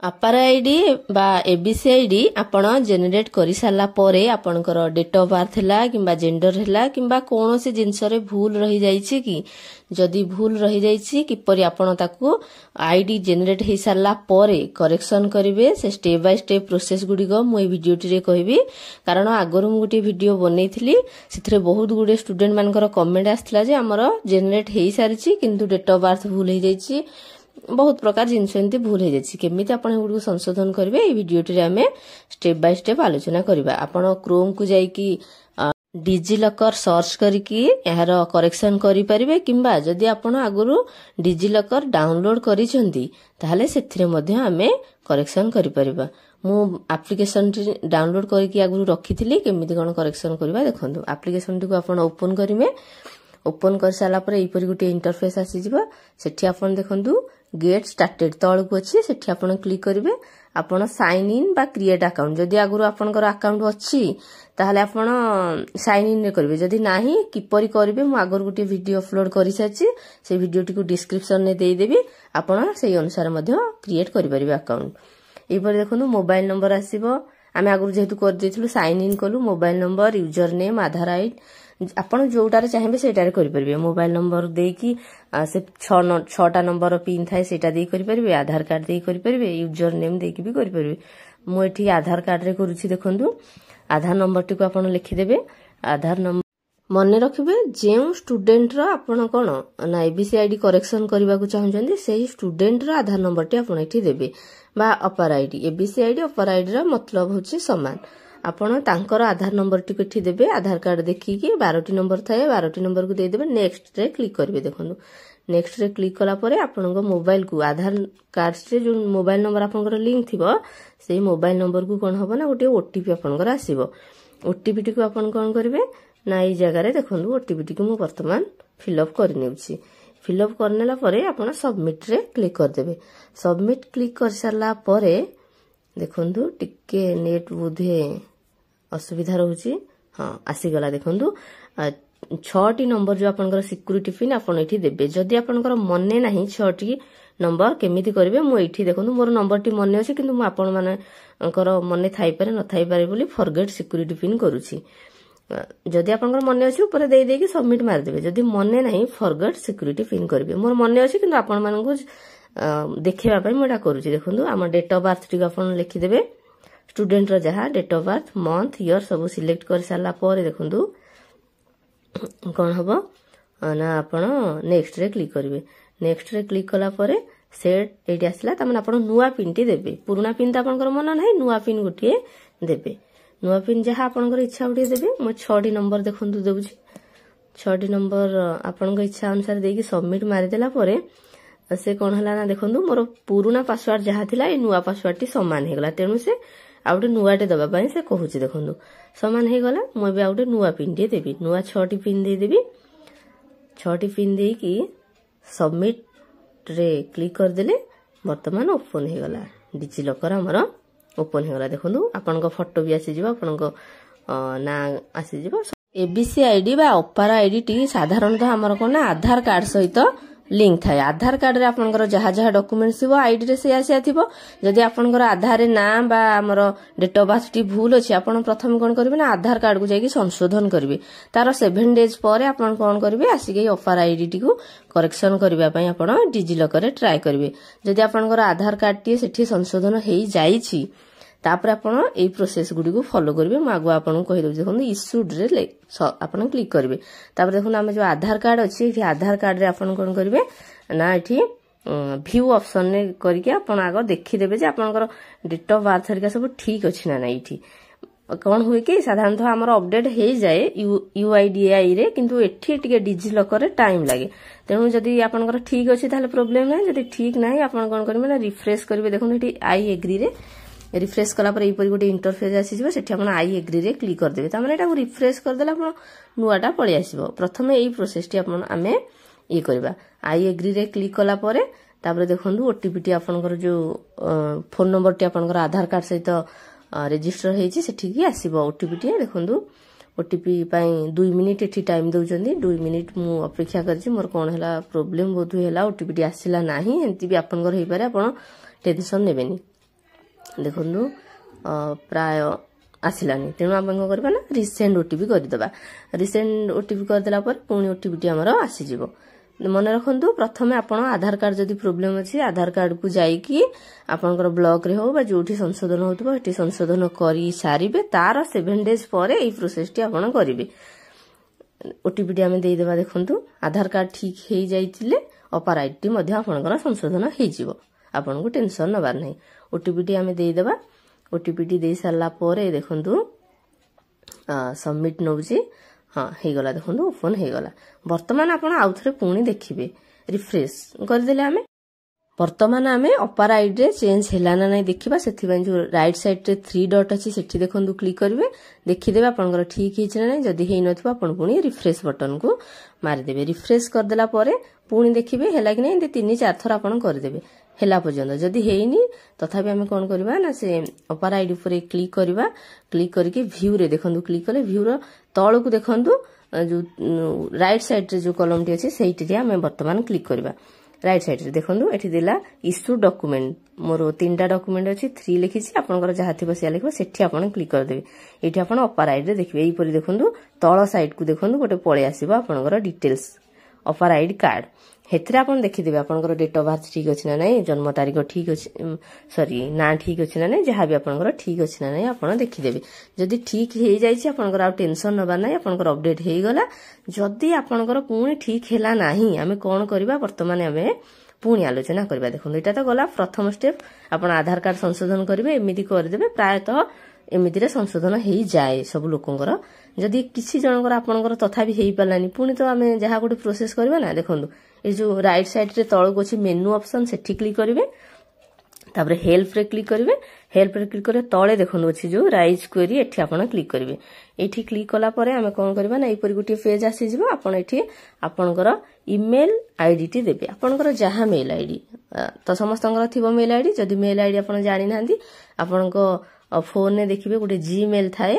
आपार आईडी बा ABC ID आपण जेनेरेट कर सारा पर आपणकर डेट ऑफ बर्थ है कि जेंडर है कि कौन सी जिनस भूल रही जाइए कि जदि भूल रही जाइए किपरि आपण ताकू आईडी जेनेरेट हो सारा पर करेक्शन करेंगे से स्टेप बाय स्टेप प्रोसेस गुड़िक मुझे भिडियोटी कहबी कारण आगु मु गोटे भिडियो बनई से बहुत गुड़े स्टूडेंट मानकर कमेंट आसला जे हमर जेनेरेट हो सारी किंतु डेट ऑफ बर्थ भूल हो जाइए बहुत प्रकार जिनस एमती भूल हो जाए केमी आप संशोधन करेंगे ये भिडियोटी आम स्टेप बाय स्टेप आलोचना करवा आपण क्रोम को जाइकी डिजिलकर सर्च करके यार करेक्शन करें किंबा जदि आपण आगु डिजिलकर डाउनलोड करिसेंती ताहले सेथिरे मध्ये आमे करेक्शन करि परिबा मु एप्लिकेशन डाउनलोड करके आगु रखिथिली केमिति कोन करेक्शन करबा देखंतु एप्लिकेशन टी को आपण ओपन करिमे ओपन कर साला पर एपरि गोटे इंटरफेस आसी जिवो सेठी आपण देखंतु गेट स्टार्टेड तळ को अछि सेठी आपण क्लिक करिवे आपण साइन इन बा क्रिएट अकाउंट जदि आगु आपनकर अकाउंट अछि ताहले आपण साइन इन रे करिवे जदि नाही किपरि करिवे मु आगर गोटे वीडियो अपलोड करि साची से वीडियोटी को डिस्क्रिप्शन ने देई देबी आपण सेही अनुसार मध्ये क्रिएट करि परिवे अकाउंट एपर देखंतु मोबाइल नंबर आसीबो आमे आगु जेहेतु कर देथिलु साइन इन कलु मोबाइल नंबर यूजर नेम आधार आईडी आपण जोटारे चाहिए सेटारे करि परिवे मोबाइल नंबर देकी से 6टा नंबर पिन थाए सेटा देई करि परिवे आधार कार्ड देई करि परिवे यूजर नेम देकी भी करि परिवे मु एठी आधार कार्ड रे करूछि देखंतु आधार नंबर टी को आपण लिखि देबे आधार नंबर मने रखिबे जेउ स्टूडेंट रो आपण कोन ना एबीसी आईडी करेक्शन करबा को चाहउछन्ती सेही स्टूडेंट रो आधार नंबर टी आपण एठी देबे बा अपर आईडी एबीसी आईडी अपर आईडी रो मतलब होछि समान आपण तांकर आधार नंबर टी एठी देबे आधार कार्ड देखिकी 12टी नंबर थाए 12टी नंबर को दे देबे नेक्स्ट रे क्लिक करबे देखंतु नेक्स्ट रे क्लिक कला परे आपनको मोबाइल को आधार कार्ड से जो मोबाइल नंबर आपनकर लिंक थिबो सेही मोबाइल नंबर को कोन हबो ना गोटे ओटीपी आपनकर आसीबो ओटीपी टी को आपन कोन करबे ना ई जगह रे देखंतु ओटीपी टी को मु वर्तमान फिल अप कर नेउछि फिल अप करनेला परे आपण सबमिट रे क्लिक कर देबे सबमिट क्लिक कर सारला परे देखंतु टिके नेट बुधे असुविधा रहउछि हां आसी गला देखंतु 6टी नंबर जो आपनकर सिक्युरिटी पिन आपण एठी देबे जदि आपनकर मने नाही 6टी नंबर केमिति करबे मु एठी देखंतु मोर नंबर टी मने अछि किंतु मु आपण मानेकर मने थाई पारे न थाई पारे बोली फॉरगेट सिक्युरिटी पिन करूछि जदि आपनकर मने अछि ऊपर देई देकी सबमिट मार देबे जदि मने नाही फॉरगेट सिक्युरिटी पिन करबे मोर मने अछि किंतु आपण मानकु देखिबा पय मोडा करूछि देखंतु हम डेट ऑफ बर्थ टी आपण लिखि देबे स्टूडेंट रो जहा date of birth month year सब सिलेक्ट कर साला पर देखंतु कोन हबो ना आपण नेक्स्ट रे क्लिक करिवे नेक्स्ट रे क्लिक कला परे सेट एटी आसला तमन आपण नुवा पिन टी देबे पुराना पिन त आपनकर मन नाही नुवा पिन गुटिए देबे नुवा पिन जहा आपनकर इच्छा गुटिए देबे मो 6टी नंबर देखंतु देउछि 6टी नंबर आपनकर इच्छा अनुसार देकी सबमिट मारि देला परे से कोन हला ना देखंतु मोर पुराना पासवर्ड जहा थिला ए नुवा पासवर्ड टी समान हे गला तेनु से आउटे नुवाटे दबा पई से कहूछि देखंतु समान हे गला मो बे आउटे नुवा पिन टी देबी नुवा 6टी पिन दे देबी 6टी पिन दे की सबमिट रे क्लिक कर देले वर्तमान ओपन हे गला डिजिलकर हमर ओपन हे गला देखंतु आपन को फोटो भी आसी जिवो आपन को ना आसी जिवो एबीसी आईडी बा अपार आईडी टी साधारणतः हमर कोना आधार कार्ड सहित लिंक थाए आधार कार्ड रे आपनकर जहा जहा डॉक्यूमेंट्स थिबो आईडी रे से आसिया थिबो जदि आपनकर आधार रे नाम बा हमर डेट ऑफ बर्थ टी भूल अछि आपन प्रथम कोन करबे ना आधार कार्ड को जाई संशोधन करबे तार 7 डेज पर आपन कोन करबे आसीके अपार आईडी टी को करेक्शन करबा पई आपन डिजिलकर रे ट्राई करबे जदि आपनकर आधार कार्ड टी सेठी संशोधन हेई जाईछि तापर आपण ए प्रोसेस गुडी को फॉलो करबे म आगु आपण कहि दउ देखन इश्यूड रे आपण क्लिक करबे तापर देखन हम जो आधार कार्ड अछि एठी आधार कार्ड रे आपण कोन करबे ना एठी व्यू ऑप्शन ने करके आपण आगो देखि देबे जे आपनकर डेट ऑफ बर्थ हरिका सब ठीक अछि ना एठी कोन होय कि साधारणतः हमर अपडेट हे जाए यूआईडीआई रे किंतु एठी टिके डिजिलकर रे टाइम लागे तेनु जदी आपनकर ठीक अछि ताले प्रॉब्लम नै जदी ठीक नै आपण कोन करबे ना रिफ्रेश करबे देखन एठी आई एग्री रे रिफ्रेश कला पर एपरि गोटे इंटरफेस आसी जिवो सेठी आपण आई एग्री रे क्लिक कर देबे त माने एटा को रिफ्रेश कर देला आपण नुवाटा पळि आसीबो प्रथमे एई प्रोसेस टी आपण आमे ई करबा आई एग्री रे क्लिक कला परे तापर देखंदु ओटीपी टी आपनकर जो फोन नंबर टी आपनकर आधार कार्ड सहित रजिस्टर हेछि सेठी की आसीबो ओटीपी टी देखंदु ओटीपी पई 2 मिनिट एठी टाइम दउचंदी 2 मिनिट मु अपेक्षा करछि मोर कोन हला प्रॉब्लम बोधु हला ओटीपी टी आसीला नाही एंती भी आपनकर हेइ पारे आपण टेंशन नेबेनी देखो प्राय आसलानी तेणु आम कौन करवा ना रिसेंट ओटीपी करदेबा रिसेंट ओटीपी करदेला पर पुणी ओटीपी आमर आसीज मन रखु प्रथम आपण आधार कार्ड जदि प्रोब्लेम अच्छी आधार कार्ड को जाइकी आपनकर ब्लॉक रे हो बा जोठी संशोधन होतबो एठी संशोधन करी सारिबे तार 7 डेज पर एई प्रोसेस टी आपण करिवे ओटीपी टी आमे देई देबा देखंतु आधार कार्ड ठीक हेई जाइतिले अपार आईडी मध्ये आपनकर संशोधन हेई जिवो आपन को टेंशन नबार नै ओटीपी टी आमे देई देबा ओटीपी टी देई सारला परे देखंतु सबमिट नउची हाँ हो गला देखो ओपन हो गला वर्तमान आपण आउ थे पुणी देखिए रिफ्रेश करदेले आमे वर्तमान आमे अपार आईडी रे चेंज हैला ना नहीं देखिबा सेथि जो राइट साइड रे 3 डॉट अछि सेठी देखंतु क्लिक करिवे देखिदेबे आपनकर ठीक हिच ना नहीं जदी हेई नथिबा आपण पुणी रिफ्रेश बटन को मारि देबे रिफ्रेश करदेला परे पुणी देखिबे हैला कि नहीं 3-4 थर आपण कर देबे हैला पर्यंत जदी हेइनी तथापि आमे कोन करबा ना से अपार आईडी ऊपर क्लिक करबा क्लिक करके व्यू रे देखंतु क्लिक कले व्यू रो तळ को देखंतु जो राइट साइड रे जो कॉलम टी अछि सेहिटी रे आमे वर्तमान क्लिक करबा राइट साइड रे देखंतु एठी देला इश्यू डॉक्यूमेंट मोर 3टा डॉक्यूमेंट अछि 3 लिखिछि आपनकर जहा थिबो से लिखबो सेठी आपण क्लिक कर देबे एठी आपण अपार आईडी रे देखबे एई परि देखंतु तळ साइड को देखंतु गोटे पळे आसीबो आपनकर डिटेल्स अपार आईडी कार्ड हेतरे आपण देखिदेबे आपनकर डेट ऑफ बर्थ ठीक अछि ना नहीं जन्म तारीख ठीक अछि सॉरी ना ठीक अछि ना नहीं जहां भी आपनकर ठीक अछि ना नहीं आपण देखिदेबे जदी ठीक हेई जाय छी आपनकर आ टेंशन नबा नहीं आपनकर अपडेट हेई गला जदी आपनकर पुणी ठीक हेला नाही आमे कोन करबा वर्तमान आमे पुणी आलोचना करबा देखो एटा तो गला प्रथम स्टेप आपण आधार कार्ड संशोधन करिवे एमिति कर देबे प्रायतः एमिति रे संशोधन हेई जाय सब लोकंकर जदी किछि जनकर आपनकर तथापि हेई पलानी पुणी तो आमे जहा गोटे प्रोसेस करबा ना देखंतु ए जो राइट साइड रे तळको अछि मेनू ऑप्शन सेठी क्लिक करिवे तापर हेल्प रे क्लिक करिवे हेल्प रे क्लिक करे तळे देखंतु अछि जो राइज क्वेरी एठी आपण क्लिक करिवे एठी क्लिक कला परे आमे कोन करबा ना एपरि गुटी पेज आसी जिवो आपण एठी आपनकर ईमेल आईडी टी देबे आपनकर जहा मेल आईडी तो समस्तंकर थिबो मेल आईडी जदी मेल आईडी आपण जानि नांदी आपनको फोन ने देखिबे गुटे जीमेल थाए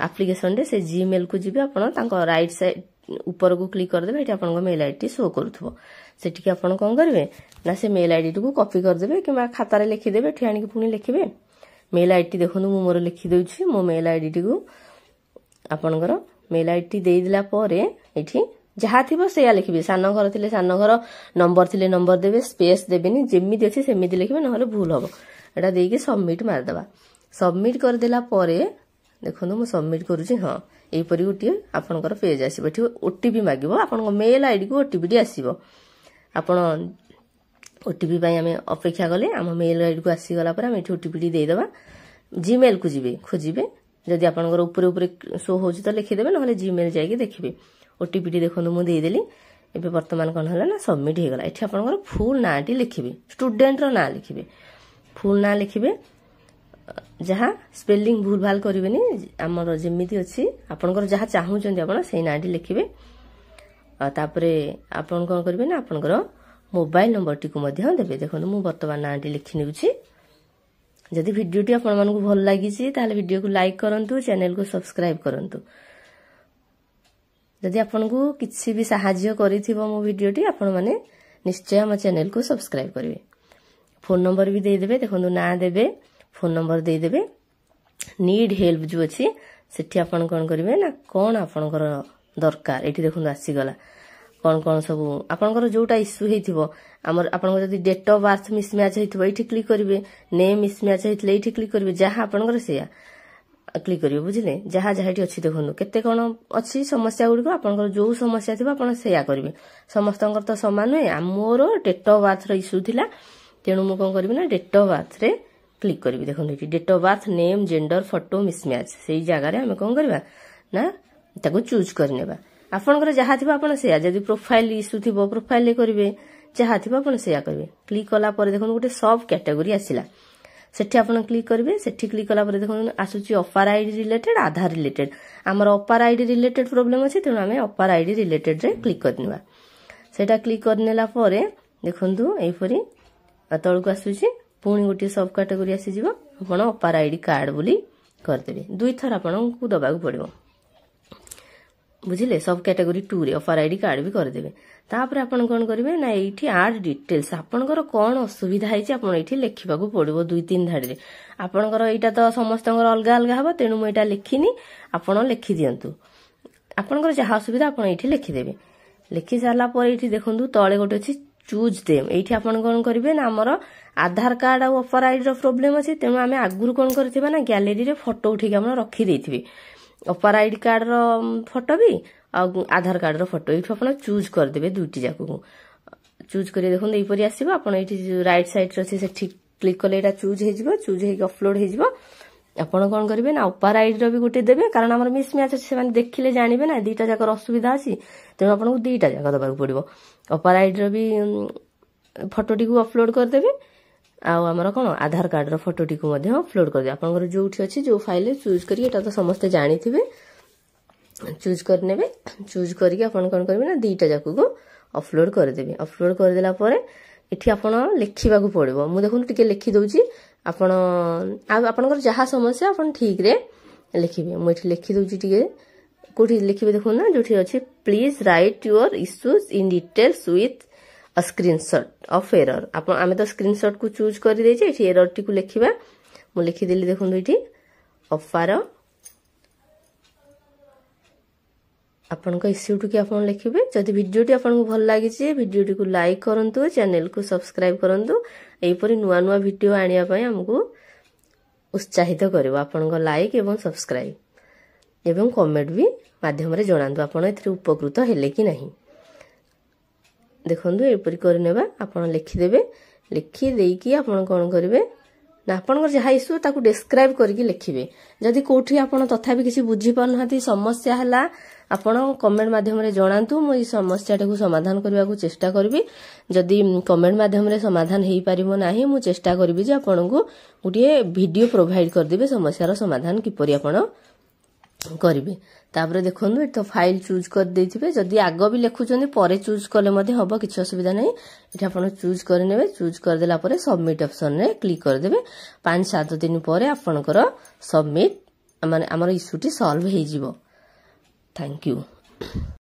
एप्लीकेशन रे से जीमेल को जिबे आपण तांको राइट साइड ऊपर को क्लिक कर देबे एठी आपनको मेल आईडी शो करथबो सेठी के आपण कोन करबे ना से मेल आईडी को कॉपी कर देबे किबा खाता रे लिखि देबे एठी आनी के पुनी लिखिबे मेल आईडी देखनु मु मोर लिखि देउछि मो मेल आईडी को आपनकर मेल आईडी देई दिला परे एठी जहा थिबो सेया लिखिबे सान घर थिले सान घर नंबर थिले नंबर देबे स्पेस देबेनी जेमिति अछि सेमिति लिखिबे नहले भूल होबो एटा देई के सबमिट मार देबा सबमिट कर देला परे देखनु मु सबमिट करूछि हां एई परि गुटी आपनकर पेज आसीबो एठी ओटीपी मागिबो आपनको मेल आईडी को ओटीपी डी आसीबो आपण ओटीपी पई हमें अपेक्षा गले हम मेल आईडी को आसी गला पर हम एठी ओटीपी डी देई देबा जीमेल को जिबे खोजिबे जदी आपनकर ऊपर ऊपर शो होछि त लिखि देबे नहले जीमेल जाई के देखिबे ओटीपी डी देखनु मु देई देली एबे वर्तमान कोन हला ना सबमिट हे गला एठी आपनकर फुल नाटी लिखिबे स्टूडेंट रो ना लिखिबे फुल ना लिखिबे जहा स्पेलिंग भूल भाल करिवेनी हमर जेमिति अछि आपनकर जहा चाहू चंदी आपण सेही नाटी लिखिबे तापरे आपण कोन करिवे ना आपनकर मोबाइल नंबर टी को मध्य देबे देखो मु वर्तमान नाटी लिखि नेउछि जदि वीडियो टी आपण मानको भल लागि छि ताले वीडियो को लाइक करंतु चैनल को सब्सक्राइब करंतु जदि आपनको किछि भी सहाय्य करिथिबो मो वीडियो टी आपण माने निश्चय हम चैनल को सब्सक्राइब करिवे फोन नंबर भी दे देबे देखो ना देबे फोन नंबर दे देबे नीड हेल्प जो अछि सेठी आपण कोन करिवे ना कोन आपनकर दरकार एठी देखु आसी गला कोन कोन सब आपनकर जोटा इश्यू हेथिबो हमर आपनकर जदी डेट ऑफ बर्थ मिसमैच हेथिबो एठी क्लिक करिवे नेम मिसमैच हेथिले एठी क्लिक करिवे जहा आपनकर सेया क्लिक करिवे बुझिले जहा जहा एठी अछि देखु केते कोन अछि समस्या गुडी को आपनकर जो समस्या थिबो आपण सेया करिवे समस्तंकर तो समान है मोर डेट ऑफ बर्थ रो इश्यू थिला तेनु मु कोन करिवे ना डेट ऑफ बर्थ रे क्लिक करिवे देखो एठी date of birth name gender photo mismatch सेही जगह रे हम कोन करबा ना ताको चूज करनेबा आपनकर जहा थिबा आपण सेया जदी प्रोफाइल इश्यू थिबो प्रोफाइल ले करिवे जहा थिबा आपण सेया करिवे क्लिक कला पर देखो गोटे सब कैटेगरी आसिला सेठी आपण क्लिक करिवे सेठी क्लिक कला पर देखो आसुची अपार आईडी रिलेटेड आधार रिलेटेड हमर अपार आईडी रिलेटेड प्रॉब्लम अछि तेनु हमें अपार आईडी रिलेटेड रे क्लिक करनिबा सेटा क्लिक करनेला परे देखंतु एई परी तळ को आसुची पुणी गोटे सब कैटेगरी आसी जिवो आपण अपार आईडी कार्ड बोली कर देबे दुई थर आपण को दबाक पड़िबो बुझिले सब कैटेगरी 2 रे ऑफर आईडी कार्ड भी कर देबे तापर आपण कोन करिवे ना एठी आड डिटेल्स आपनकर कोन असुविधा हैछि आपण एठी लिखिबा को पड़िबो 2-3 धाडी रे आपनकर एटा तो समस्तकर अलगा अलगा हबो तेनु म एटा लिखिनी आपण लिखि दियंतु आपनकर जहा असुविधा आपण एठी लिखि देबे लिखि सारला पर एठी देखंतु तळे गोटे अछि चूज देम एठी आपण कोन करिवे ना हमर आधार कार्ड आ ऑफर आईडी रो प्रॉब्लम अछि तेनु आमे आगुरु कोन करथिबा ना गैलरी रे फोटो उठिक आपण रखि देथिबे ऑफर आईडी कार्ड रो फोटो भी आधार कार्ड रो फोटो एठी आपण चूज कर देबे दुटी जाको चूज करी देखन एई परी आसीबो आपण एठी राइट साइड रो से ठीक क्लिक करले एटा चूज हे जिवो चूज हे अपलोड हे जिवो आपण कोन करबे ना ऑफर आईडी रो भी गुटे देबे कारण हमर मिस मैच अछि से माने देखिले जानिबे ना दीटा जाकर असुविधा अछि तेनु आपण को दीटा जाका दबा पड़िबो ऑफर आईडी रो भी फोटोटी को अपलोड कर देबे आ हमर कोन आधार कार्ड रो फोटोटी को मध्ये अपलोड कर दे आपनकर जोठी अछि जो फाइल चूज करी एटा तो समस्त जानिथिबे चूज कर नेबे चूज करी अपन कोन करबे ना दीटा जाको को अपलोड कर देबे अपलोड कर देला परे एठी आपण लिखिबा को पड़िबो मु देखुन टिके लिखि दउची आपण आपनकर जहा समस्या आपण ठीक रे लिखिबे मु एठी लिखि दउची टिके कोठी लिखिबे देखुन ना जोठी अछि please right your issues in details with a screenshot of error आपण आमे तो स्क्रीनशॉट को चूज करि देछि एठी एरर टी को लिखिबा मु लिखि देली देखुन एठी ऑफर आपन इश्यू टू के आपन लिखिबे जदि वीडियो टी आपन को भल लागि छै वीडियो टी को लाइक करंतु चैनल को सब्सक्राइब करंतु एई परी नुवा नुवा वीडियो आनिया पय हमकु उत्साहित करबो आपन को लाइक एवं सब्सक्राइब एवं कमेंट भी माध्यम रे जणांतु आपन एथि उपकृत हेले कि नहीं देखंतु ए परी करनेबा आपन लिखि देबे लिखि देई कि आपन कोन करबे ना आपन जहा इश्यू ताकू डिस्क्राइब करके लिखिबे जदि कोठी आपन तथापि किसी बुझी पारनहाती समस्या हला आपण कमेंट माध्यम रे जणांतु मु ई समस्या टाकू समाधान करबा को चेष्टा करबी जदि कमेंट माध्यम रे समाधान हेई परिबो नाही मु चेष्टा करबी जे आपण को गुटिए वीडियो प्रोवाइड कर देबे समस्या रो समाधान किपरि आपण करिवे तापरे देखंतु एतो फाइल चूज कर देथिबे जदि आगो भी लेखुचंदी परे चूज करले मध्ये हबो किछ असुविधा नाही एटा आपण चूज कर नेबे चूज कर देला परे सबमिट ऑप्शन रे क्लिक कर देबे 5-7 दिन परे आपनकर सबमिट माने हमर इश्यूटी सॉल्व हे जिवो थैंक यू।